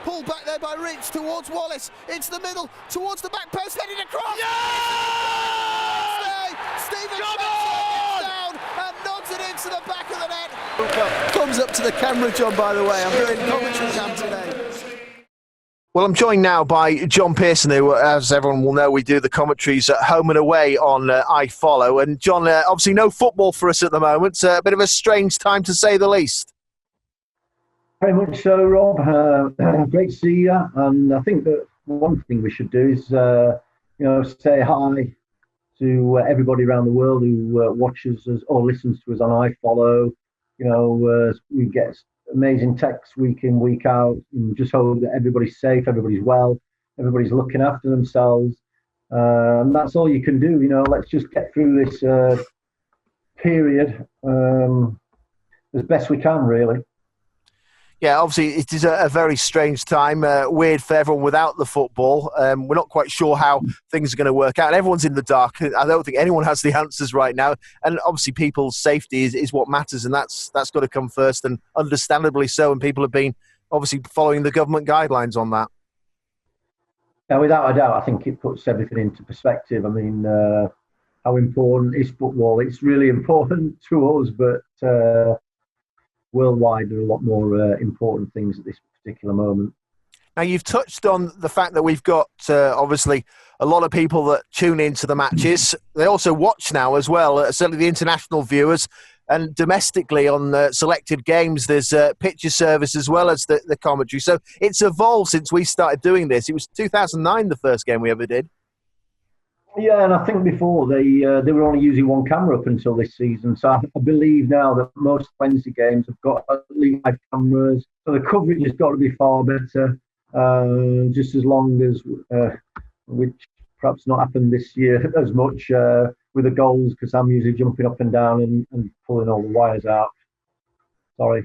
Pulled back there by Rich towards Wallace. Into the middle, towards the back post, heading across. Yeah! Stephen Come on! down and nods it into the back of the net. Thumbs up to the camera, John, by the way. I'm doing commentary cam today. Well, I'm joined now by John Pearson, who, as everyone will know, we do the commentaries at home and away on iFollow. And John, obviously no football for us at the moment. A bit of a strange time, to say the least. Very much so, Rob. Great to see you. And I think that one thing we should do is, say hi to everybody around the world who watches us or listens to us on iFollow. We get amazing texts week in, week out, and just hope that everybody's safe, everybody's well, everybody's looking after themselves. And that's all you can do. Let's just get through this period as best we can, really. Yeah, obviously it is a very strange time, weird for everyone without the football. We're not quite sure how things are going to work out. And everyone's in the dark. I don't think anyone has the answers right now. And obviously people's safety is what matters, and that's got to come first, and understandably so. And people have been obviously following the government guidelines on that. Yeah, without a doubt, I think it puts everything into perspective. I mean, how important is football? It's really important to us, but worldwide, there are a lot more important things at this particular moment. Now, you've touched on the fact that we've got, obviously, a lot of people that tune into the matches. They also watch now as well, certainly the international viewers. And domestically on selected games, there's picture service as well as the commentary. So it's evolved since we started doing this. It was 2009, the first game we ever did. Yeah, and I think before they were only using one camera up until this season. So I believe now that most Wednesday games have got at least 5 cameras. So the coverage has got to be far better. Just as long as, which perhaps not happened this year as much with the goals, because I'm usually jumping up and down and pulling all the wires out. Sorry.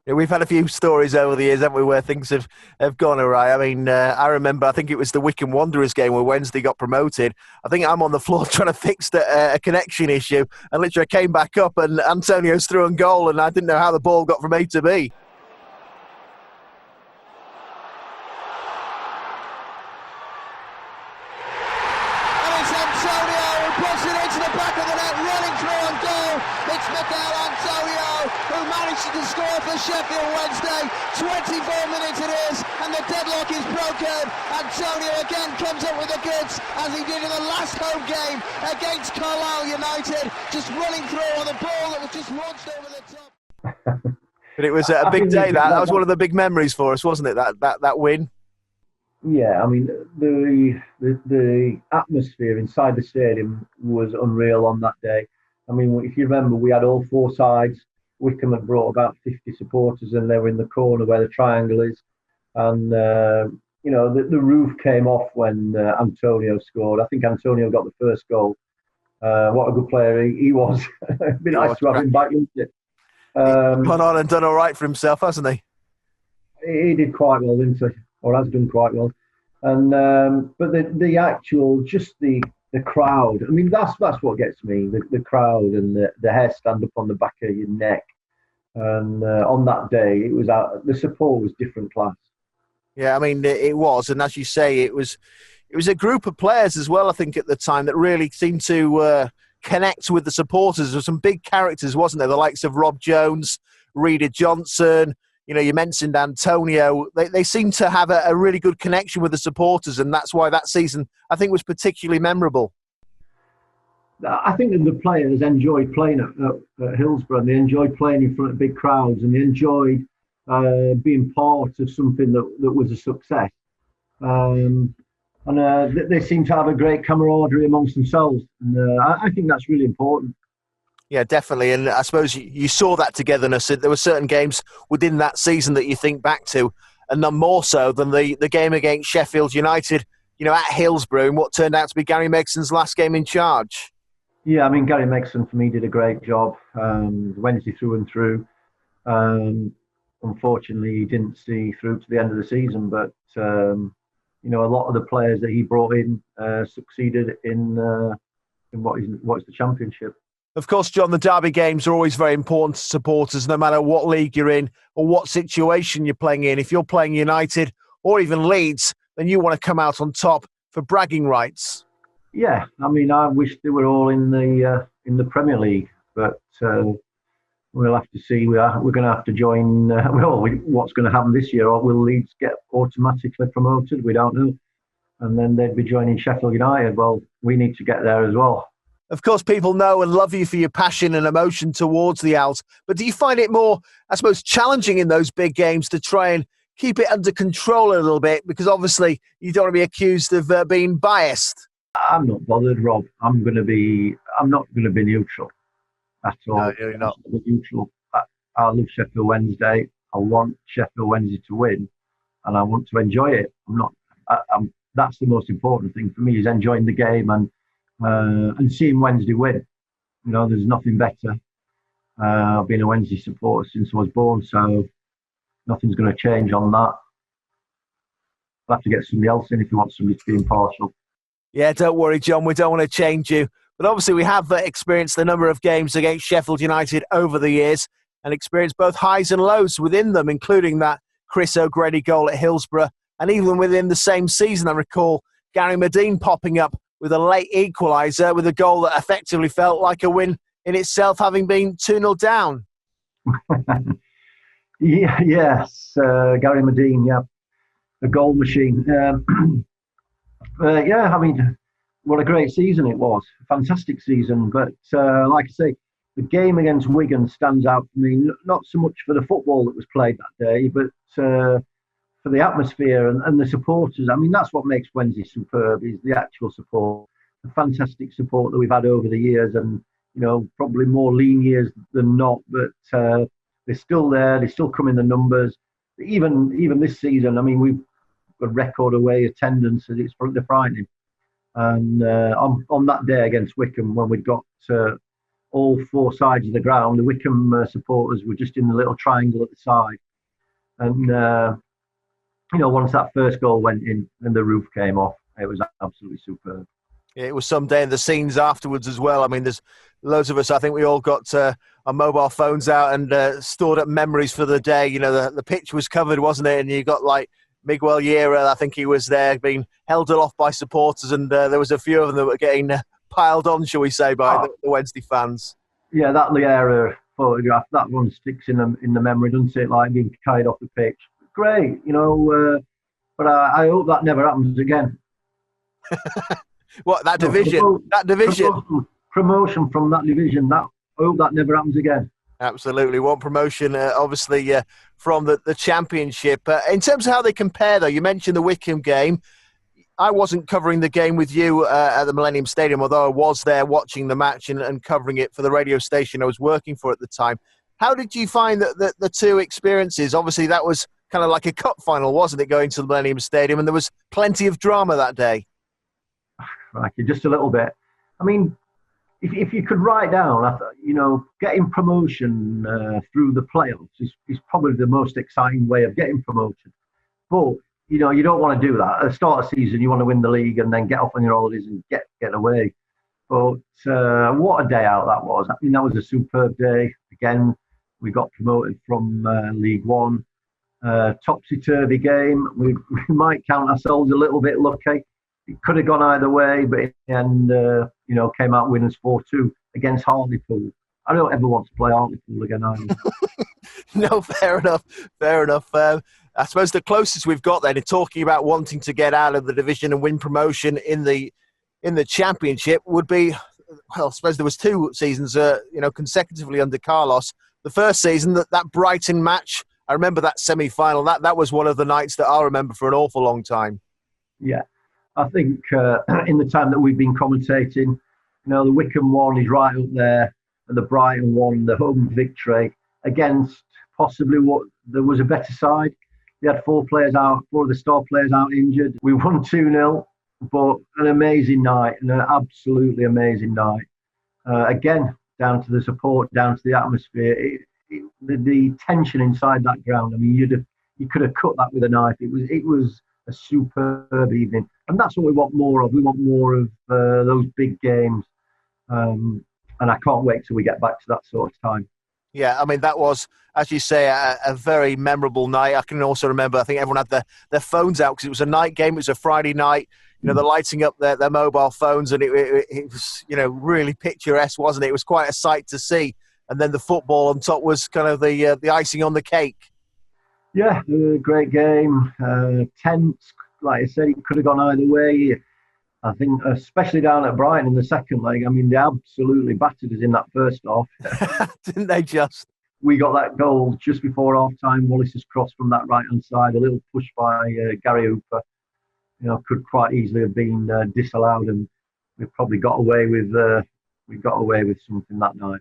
Yeah, we've had a few stories over the years, haven't we, where things have gone awry. I mean, I remember, I think it was the Wycombe Wanderers game where Wednesday got promoted. I think I'm on the floor trying to fix a connection issue, and literally I came back up and Antonio's through on goal, and I didn't know how the ball got from A to B. And it's Antonio who puts it into the back of the net, running through on goal. It's Mikel Antonio who managed to score for Sheffield Wednesday. 24 minutes it is, and the deadlock is broken. Antonio again comes up with the goods, as he did in the last home game against Carlisle United, just running through on the ball that was just launched over the top. But it was a big day. That was one of the big memories for us, wasn't it? That win. Yeah, I mean, the atmosphere inside the stadium was unreal on that day. I mean, if you remember, we had all 4 sides. Wycombe had brought about 50 supporters, and they were in the corner where the triangle is. And, the roof came off when Antonio scored. I think Antonio got the first goal. What a good player he was. It'd be nice to have him back, wouldn't it? Gone on and done all right for himself, hasn't he? He did quite well, didn't he? Or has done quite well. And but the actual, just the crowd. I mean, that's what gets me. The crowd and the hair stand up on the back of your neck. And on that day, it was the support was different class. Yeah, I mean, it was, and as you say, it was a group of players as well, I think, at the time that really seemed to connect with the supporters. There were some big characters, wasn't there? The likes of Rob Jones, Reader Johnson. You mentioned Antonio. They seem to have a really good connection with the supporters, and that's why that season, I think, was particularly memorable. I think that the players enjoyed playing at Hillsborough, and they enjoyed playing in front of big crowds, and they enjoyed being part of something that was a success. And they seem to have a great camaraderie amongst themselves, and I think that's really important. Yeah, definitely. And I suppose you saw that togetherness. There were certain games within that season that you think back to, and none more so than the game against Sheffield United, at Hillsborough, in what turned out to be Gary Megson's last game in charge. Yeah, I mean, Gary Megson, for me, did a great job. Wednesday through and through. Unfortunately, he didn't see through to the end of the season, but, a lot of the players that he brought in succeeded in what is the Championship. Of course, John, the derby games are always very important to supporters, no matter what league you're in or what situation you're playing in. If you're playing United or even Leeds, then you want to come out on top for bragging rights. Yeah, I mean, I wish they were all in the Premier League, but we'll have to see. We're going to have to join. What's going to happen this year? Or will Leeds get automatically promoted? We don't know. And then they'd be joining Sheffield United. Well, we need to get there as well. Of course, people know and love you for your passion and emotion towards the Owls. But do you find it more, I suppose, challenging in those big games to try and keep it under control a little bit? Because obviously you don't want to be accused of being biased. I'm not bothered, Rob. I'm not going to be neutral at all. No, you're not. I'm neutral. I love Sheffield Wednesday. I want Sheffield Wednesday to win, and I want to enjoy it. That's the most important thing for me, is enjoying the game and seeing Wednesday win. You know, there's nothing better. I've been a Wednesday supporter since I was born, so nothing's going to change on that. I'll have to get somebody else in if you want somebody to be impartial. Yeah, don't worry, John. We don't want to change you. But obviously we have experienced a number of games against Sheffield United over the years and experienced both highs and lows within them, including that Chris O'Grady goal at Hillsborough. And even within the same season, I recall Gary Medine popping up with a late equaliser with a goal that effectively felt like a win in itself, having been 2-0 down. Yes, Gary Medine, yeah, a goal machine. Yeah, I mean, what a great season it was. Fantastic season. But like I say, the game against Wigan stands out for me, not so much for the football that was played that day, but for the atmosphere and the supporters. I mean, that's what makes Wednesday superb, is the actual support, the fantastic support that we've had over the years, and, you know, probably more lean years than not, but they're still there. They still come in the numbers. Even this season, I mean, we've got record away attendance, and it's frightening. And on that day against Wycombe, when we'd got all four sides of the ground, the Wycombe supporters were just in the little triangle at the side. And you know, once that first goal went in and the roof came off, it was absolutely superb. It was some day, and the scenes afterwards as well. I mean, there's loads of us. I think we all got our mobile phones out and stored up memories for the day. You know, the pitch was covered, wasn't it? And you got like Miguel Llera, I think he was there, being held aloft by supporters, and there was a few of them that were getting piled on, shall we say, by the Wednesday fans. Yeah, that Llera photograph, that one sticks in the memory, doesn't it? Like being carried off the pitch. Great, you know, but I hope that never happens again. What, that division? Promotion from that division. I hope that never happens again. Absolutely. One promotion, obviously, from the Championship. In terms of how they compare, though, you mentioned the Wycombe game. I wasn't covering the game with you at the Millennium Stadium, although I was there watching the match and covering it for the radio station I was working for at the time. How did you find the two experiences? Obviously, that was kind of like a cup final, wasn't it, going to the Millennium Stadium? And there was plenty of drama that day. Right, just a little bit. I mean, if you could write down, you know, getting promotion through the playoffs is probably the most exciting way of getting promoted. But, you know, you don't want to do that. At the start of the season, you want to win the league and then get off on your holidays and get away. But what a day out that was. I mean, that was a superb day. Again, we got promoted from League One. Topsy-turvy game. We might count ourselves a little bit lucky. It could have gone either way, but in the end, you know, came out winners 4-2 against Hartlepool. I don't ever want to play Hartlepool again either. No, fair enough. Fair enough. I suppose the closest we've got then in talking about wanting to get out of the division and win promotion in the Championship would be, well, I suppose there was 2 seasons, you know, consecutively under Carlos. The first season, that Brighton match, I remember that semi-final. That was one of the nights that I'll remember for an awful long time. Yeah, I think in the time that we've been commentating, you know, the Wycombe one is right up there, and the Brighton one, the home victory against possibly what there was a better side. We had 4 of the star players out injured. We won 2-0, but an amazing night, an absolutely amazing night. Again, down to the support, down to the atmosphere. The tension inside that ground. I mean, you could have cut that with a knife. It was a superb evening, and that's what we want more of. We want more of those big games. and I can't wait till we get back to that sort of time. Yeah, I mean, that was, as you say, a very memorable night. I can also remember, I think everyone had their phones out because it was a night game. It was a Friday night. They're lighting up their mobile phones, and it was, really picturesque, wasn't it? It was quite a sight to see. And then the football on top was kind of the icing on the cake. Yeah, great game. Tense, like I said, it could have gone either way. I think, especially down at Brighton in the second leg, I mean, they absolutely battered us in that first half. Didn't they just? We got that goal just before half-time. Wallace's cross from that right-hand side, a little push by Gary Hooper, could quite easily have been disallowed, and we probably got away with something that night.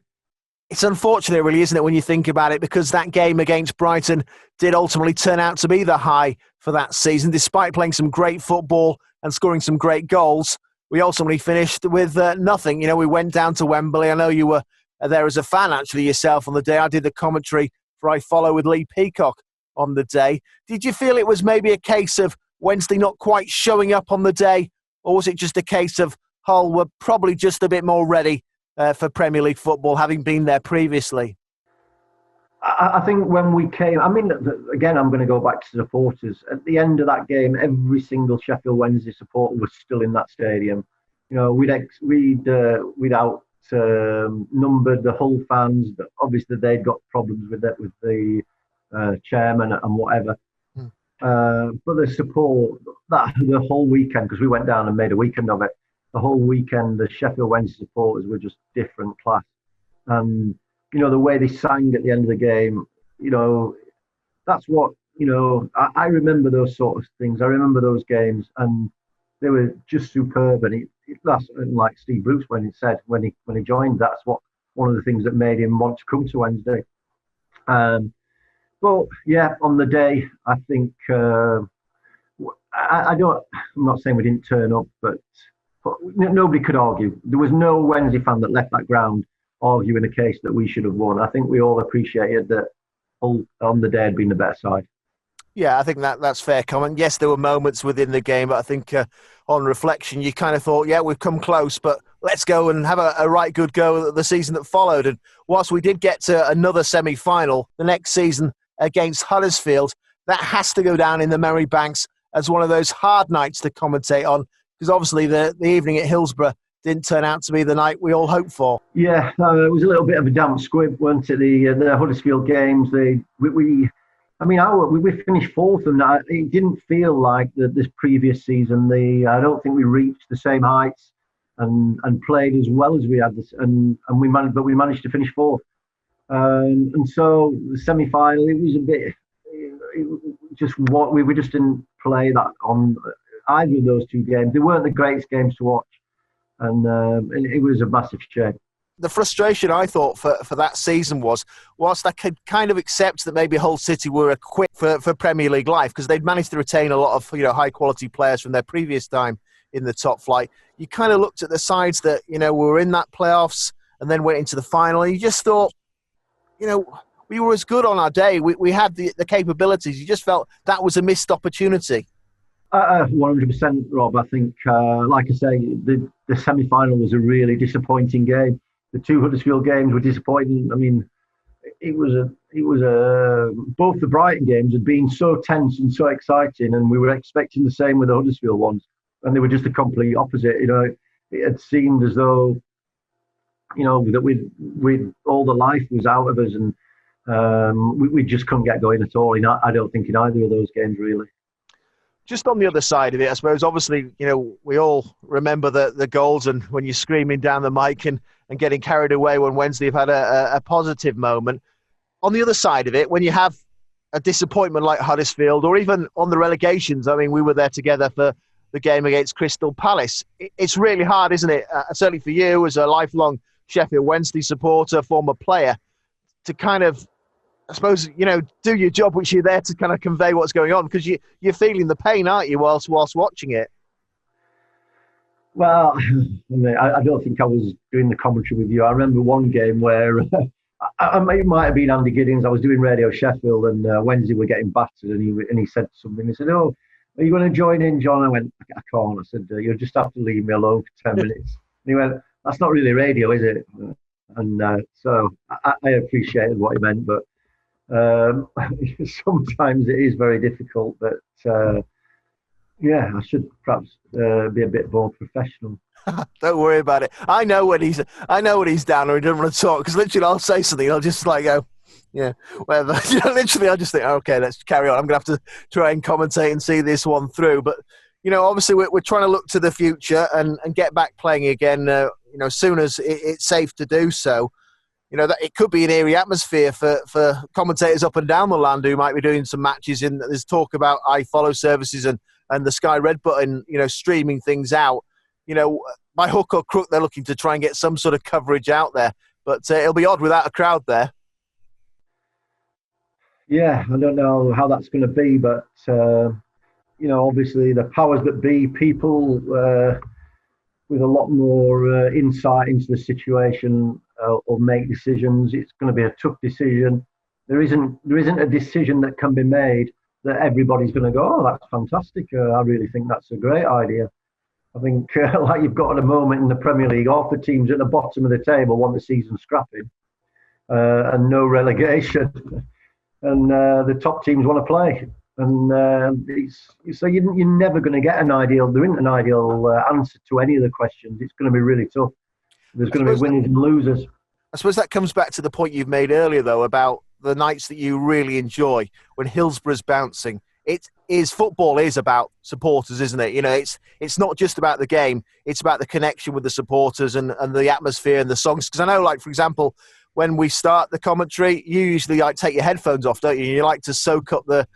It's unfortunate, really, isn't it, when you think about it, because that game against Brighton did ultimately turn out to be the high for that season. Despite playing some great football and scoring some great goals, we ultimately finished with nothing. We went down to Wembley. I know you were there as a fan, actually, yourself on the day. I did the commentary for iFollow with Lee Peacock on the day. Did you feel it was maybe a case of Wednesday not quite showing up on the day, or was it just a case of Hull were probably just a bit more ready for Premier League football, having been there previously? I think when we came, I mean, again, I'm going to go back to supporters. At the end of that game, every single Sheffield Wednesday supporter was still in that stadium. We'd outnumbered the Hull fans. Obviously, they'd got problems with the chairman and whatever. But the support, the whole weekend, because we went down and made a weekend of it, the whole weekend, the Sheffield Wednesday supporters were just different class. And, the way they sang at the end of the game, that's what, I remember those sort of things. I remember those games, and they were just superb. And that's like Steve Bruce when he joined, that's one of the things that made him want to come to Wednesday. But yeah, on the day, I think I'm not saying we didn't turn up, but nobody could argue. There was no Wednesday fan that left that ground arguing a case that we should have won. I think we all appreciated that Hull on the day had been the better side. Yeah, I think that's fair comment. Yes, there were moments within the game, but I think on reflection, you kind of thought, yeah, we've come close, but let's go and have a right good go at the season that followed. And whilst we did get to another semi-final, the next season against Huddersfield, that has to go down in the memory banks as one of those hard nights to commentate on, because obviously the evening at Hillsborough didn't turn out to be the night we all hoped for. Yeah, it was a little bit of a damp squib, weren't it? The Huddersfield games, we finished fourth, and it didn't feel like this previous season. I don't think we reached the same heights and played as well as we had, we managed to finish fourth. And so the semi-final, it was a bit we just didn't play that on either of those two games. They weren't the greatest games to watch, and it was a massive shame. The frustration, I thought, for that season was, whilst I could kind of accept that maybe Hull City were equipped for Premier League life, because they'd managed to retain a lot of high-quality players from their previous time in the top flight, you kind of looked at the sides that, were in that playoffs and then went into the final, and you just thought, we were as good on our day. We had the capabilities. You just felt that was a missed opportunity. 100%, Rob. I think, like I say, the semi-final was a really disappointing game. The two Huddersfield games were disappointing. I mean, both the Brighton games had been so tense and so exciting, and we were expecting the same with the Huddersfield ones, and they were just the complete opposite. It had seemed as though, that we all the life was out of us, and we just couldn't get going at all. I don't think in either of those games, really. Just on the other side of it, I suppose, obviously, we all remember the goals and when you're screaming down the mic and getting carried away when Wednesday have had a positive moment. On the other side of it, when you have a disappointment like Huddersfield, or even on the relegations, I mean, we were there together for the game against Crystal Palace. It's really hard, isn't it? Certainly for you as a lifelong Sheffield Wednesday supporter, former player, to kind of, I suppose, do your job, which you're there to kind of convey what's going on, because you're feeling the pain, aren't you, whilst watching it? Well, I don't think I was doing the commentary with you. I remember one game where it might have been Andy Giddings. I was doing Radio Sheffield, and Wednesday were getting battered, and he said something. He said, "Oh, are you going to join in, John?" I went, "I can't." I said, "You'll just have to leave me alone for 10 minutes." And he went, "That's not really radio, is it?" And so I appreciated what he meant, but sometimes it is very difficult. But yeah, I should perhaps be a bit more professional. Don't worry about it. I know when he's down or he doesn't want to talk, because literally I'll say something, I'll just like go, yeah, whatever. Literally, I just think, okay, let's carry on. I'm going to have to try and commentate and see this one through. But, obviously we're trying to look to the future and get back playing again, as soon as it's safe to do so. That it could be an eerie atmosphere for commentators up and down the land who might be doing some matches. There's talk about iFollow services and the Sky Red button, streaming things out. By hook or crook, they're looking to try and get some sort of coverage out there. But it'll be odd without a crowd there. Yeah, I don't know how that's going to be, but obviously the powers that be, people with a lot more insight into the situation will make decisions. It's going to be a tough decision. There isn't a decision that can be made that everybody's going to go, oh, that's fantastic. I really think that's a great idea. I think like you've got at the moment in the Premier League, half the teams at the bottom of the table want the season scrapping and no relegation. And the top teams want to play. And so you're never going to get there isn't an ideal answer to any of the questions. It's going to be really tough. There's going to be winners and losers. I suppose that comes back to the point you've made earlier, though, about the nights that you really enjoy when Hillsborough's bouncing. Football is about supporters, isn't it? It's not just about the game. It's about the connection with the supporters and the atmosphere and the songs. Because I know, like, for example, when we start the commentary, you usually take your headphones off, don't you? You like to soak up the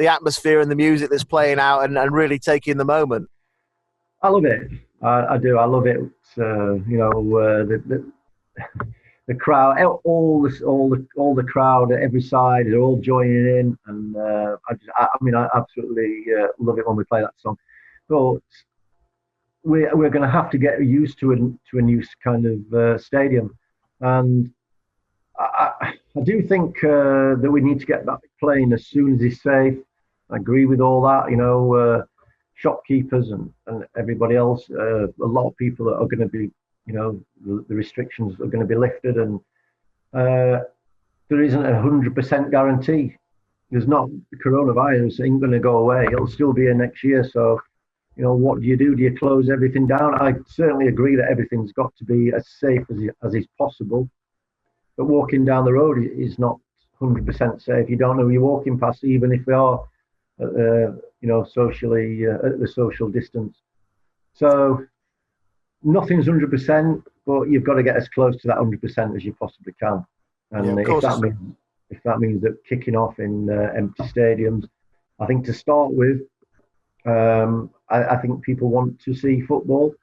atmosphere and the music that's playing out and really take in the moment. I love it. I do. I love it. The crowd, all the crowd at every side are all joining in, and I absolutely love it when we play that song. But we're going to have to get used to a new kind of stadium, and I do think that we need to get back playing as soon as it's safe. I agree with all that. Shopkeepers and everybody else. A lot of people are going to be, the restrictions are going to be lifted, and there isn't 100% guarantee. There's not. The coronavirus ain't going to go away. It'll still be here next year. So, what do? Do you close everything down? I certainly agree that everything's got to be as safe as is possible. But walking down the road is not 100% safe. You don't know who you're walking past, even if they are, socially at the social distance. So nothing's 100%, but you've got to get as close to that 100% as you possibly can. And if that means that kicking off in empty stadiums, I think to start with, I think people want to see football.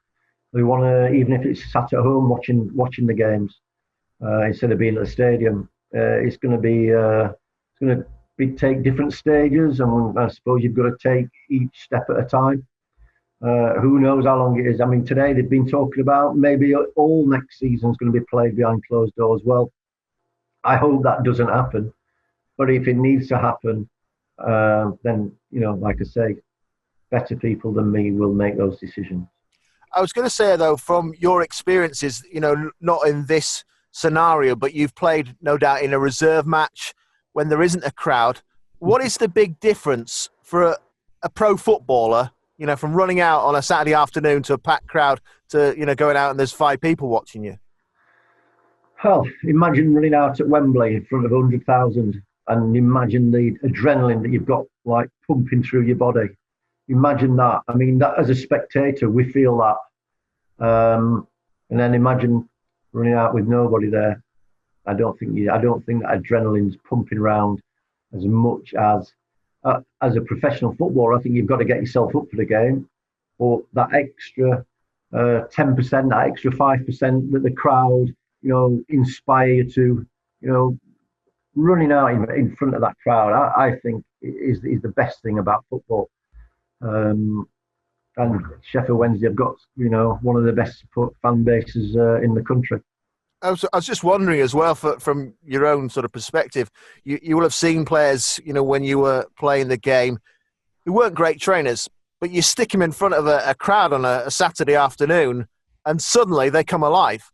They want to, even if it's sat at home watching the games. Instead of being at the stadium, it's going to take different stages, and I suppose you've got to take each step at a time. Who knows how long it is? I mean, today they've been talking about maybe all next season is going to be played behind closed doors. Well, I hope that doesn't happen, but if it needs to happen, then like I say, better people than me will make those decisions. I was going to say, though, from your experiences, not in this scenario, but you've played, no doubt, in a reserve match when there isn't a crowd. What is the big difference for a pro footballer, from running out on a Saturday afternoon to a packed crowd to, going out and there's 5 people watching you? Well, imagine running out at Wembley in front of 100,000 and imagine the adrenaline that you've got like pumping through your body. Imagine that. I mean, that as a spectator, we feel that. And then imagine running out with nobody there. I don't think that adrenaline's pumping around as much as a professional footballer. I think you've got to get yourself up for the game, but that extra 10%, that extra 5% that the crowd, inspire you to, running out in front of that crowd, I think is the best thing about football. And Sheffield Wednesday have got, one of the best support fan bases in the country. I was just wondering as well, from your own sort of perspective, you will have seen players, when you were playing the game, who weren't great trainers, but you stick them in front of a crowd on a Saturday afternoon and suddenly they come alive.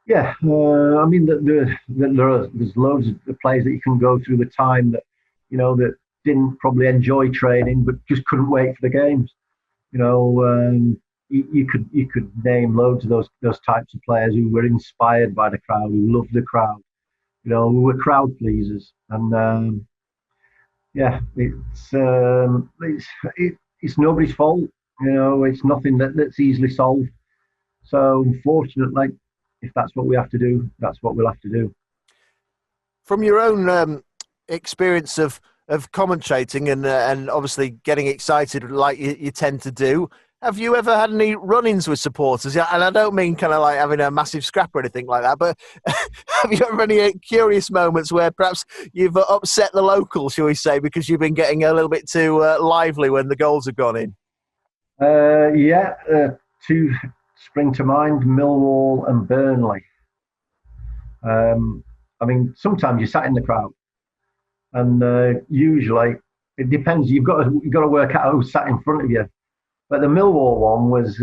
Yeah, I mean, there's loads of players that you can go through the time that, that didn't probably enjoy training, but just couldn't wait for the games. You could name loads of those types of players who were inspired by the crowd, who loved the crowd, who were crowd pleasers. And yeah, it's nobody's fault. It's nothing that's easily solved. So unfortunately, if that's what we have to do, that's what we'll have to do. From your own experience of commentating and obviously getting excited like you tend to do, have you ever had any run-ins with supporters? Yeah, and I don't mean kind of like having a massive scrap or anything like that, but have you ever any curious moments where perhaps you've upset the local, shall we say, because you've been getting a little bit too lively when the goals have gone in? Yeah, two spring to mind: Millwall and Burnley. I mean, sometimes you sat in the crowd, and usually it depends. You've got to work out who sat in front of you. But the Millwall one was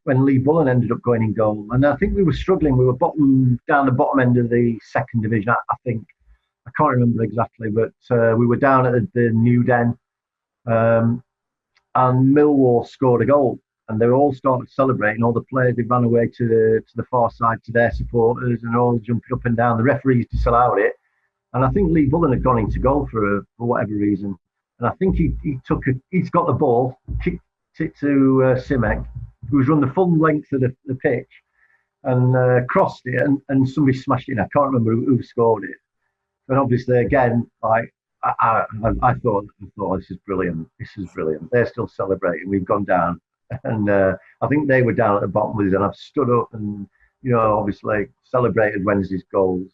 when Lee Bullen ended up going in goal, and I think we were struggling. We were down the bottom end of the second division, I think. I can't remember exactly, but we were down at the New Den, and Millwall scored a goal, and they all started celebrating. All the players, they ran away to the far side to their supporters, and all jumping up and down. The referees disallowed it, and I think Lee Bullen had gone into goal for whatever reason, and I think he's got the ball, kicked it to Simek, who's run the full length of the pitch and crossed it, and somebody smashed it in. I can't remember who scored it, but obviously again, like I thought this is brilliant. This is brilliant. They're still celebrating. We've gone down, and I think they were down at the bottom with us, and I've stood up and obviously celebrated Wednesday's goals.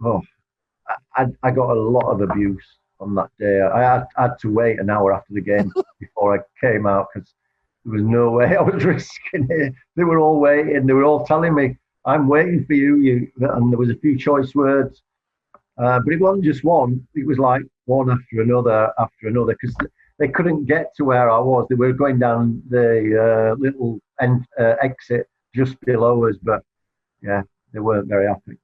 Oh, I got a lot of abuse on that day. I had to wait an hour after the game before I came out because there was no way I was risking it. They were all waiting. They were all telling me, "I'm waiting for you." And there was a few choice words, but it wasn't just one. It was like one after another because they couldn't get to where I was. They were going down the little exit just below us, but yeah, they weren't very happy.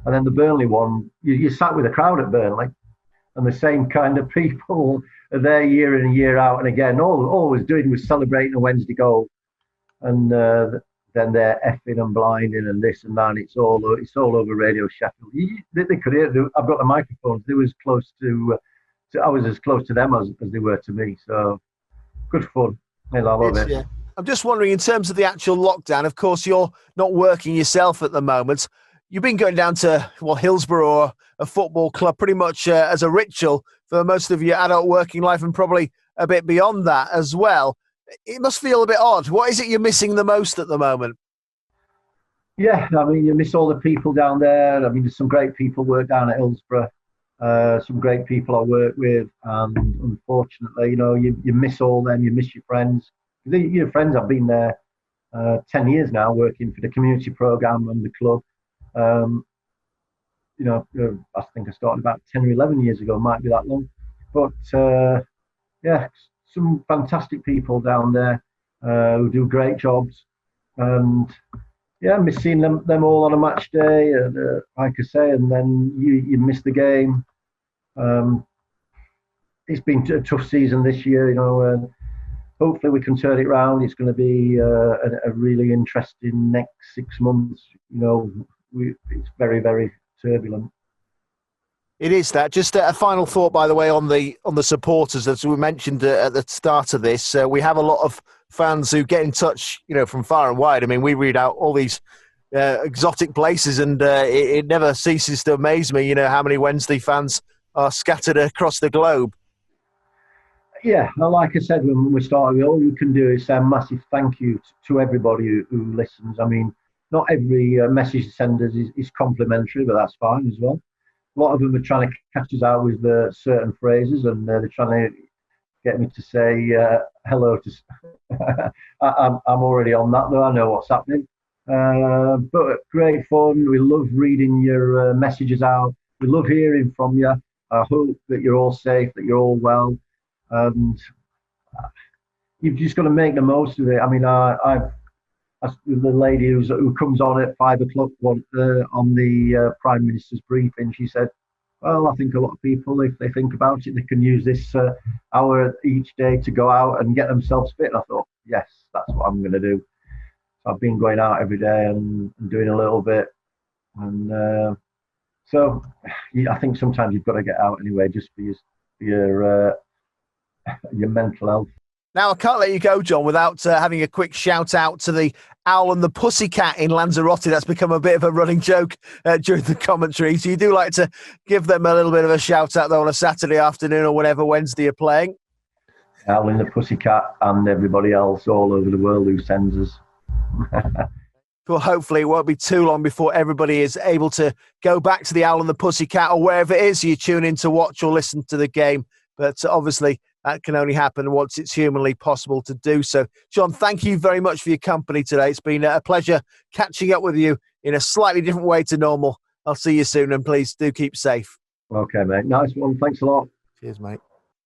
And then the Burnley one, you sat with a crowd at Burnley, and the same kind of people are there year in and year out. And again, all I was doing was celebrating a Wednesday goal. And then they're effing and blinding and this and that. And it's all over Radio Sheffield. They could hear it. I've got the microphones. They was close to I was as close to them as they were to me. So good fun. I love it. Yeah. I'm just wondering, in terms of the actual lockdown, of course, you're not working yourself at the moment. You've been going down to Hillsborough, or a football club, pretty much as a ritual for most of your adult working life, and probably a bit beyond that as well. It must feel a bit odd. What is it you're missing the most at the moment? Yeah, I mean, you miss all the people down there. I mean, there's some great people work down at Hillsborough, some great people I work with, and unfortunately, you miss all them. You miss your friends. Your friends, I've been there 10 years now, working for the community programme and the club. I think I started about 10 or 11 years ago, might be that long. But yeah, some fantastic people down there who do great jobs. And yeah, I miss seeing them all on a match day, like I say, and then you miss the game. It's been a tough season this year, hopefully we can turn it around. It's going to be a really interesting next 6 months. It's very, very turbulent. It is that. Just a final thought, by the way, on the supporters, as we mentioned at the start of this. We have a lot of fans who get in touch, from far and wide. I mean, we read out all these exotic places, and it never ceases to amaze me, how many Wednesday fans are scattered across the globe. Yeah, like I said when we started, all we can do is say a massive thank you to everybody who listens. I mean, not every message senders is complimentary, but that's fine as well. A lot of them are trying to catch us out with certain phrases, and they're trying to get me to say hello to. I'm already on that though. I know what's happening. But great fun. We love reading your messages out. We love hearing from you. I hope that you're all safe, that you're all well, and you've just got to make the most of it. I mean, the lady who comes on at 5 o'clock on the Prime Minister's briefing, she said, well, I think a lot of people, if they think about it, they can use this hour each day to go out and get themselves fit. And I thought, yes, that's what I'm going to do. So I've been going out every day and doing a little bit. And so I think sometimes you've got to get out anyway, just for your mental health. Now, I can't let you go, John, without having a quick shout out to the owl and the pussycat in Lanzarote. That's become a bit of a running joke during the commentary. So you do like to give them a little bit of a shout out, though, on a Saturday afternoon or whenever Wednesday you're playing. Owl and the pussycat and everybody else all over the world who sends us. Well, hopefully it won't be too long before everybody is able to go back to the Owl and the Pussycat or wherever it is you tune in to watch or listen to the game. But obviously that can only happen once it's humanly possible to do so. John, thank you very much for your company today. It's been a pleasure catching up with you in a slightly different way to normal. I'll see you soon, and please do keep safe. Okay, mate. Nice one. Thanks a lot. Cheers, mate.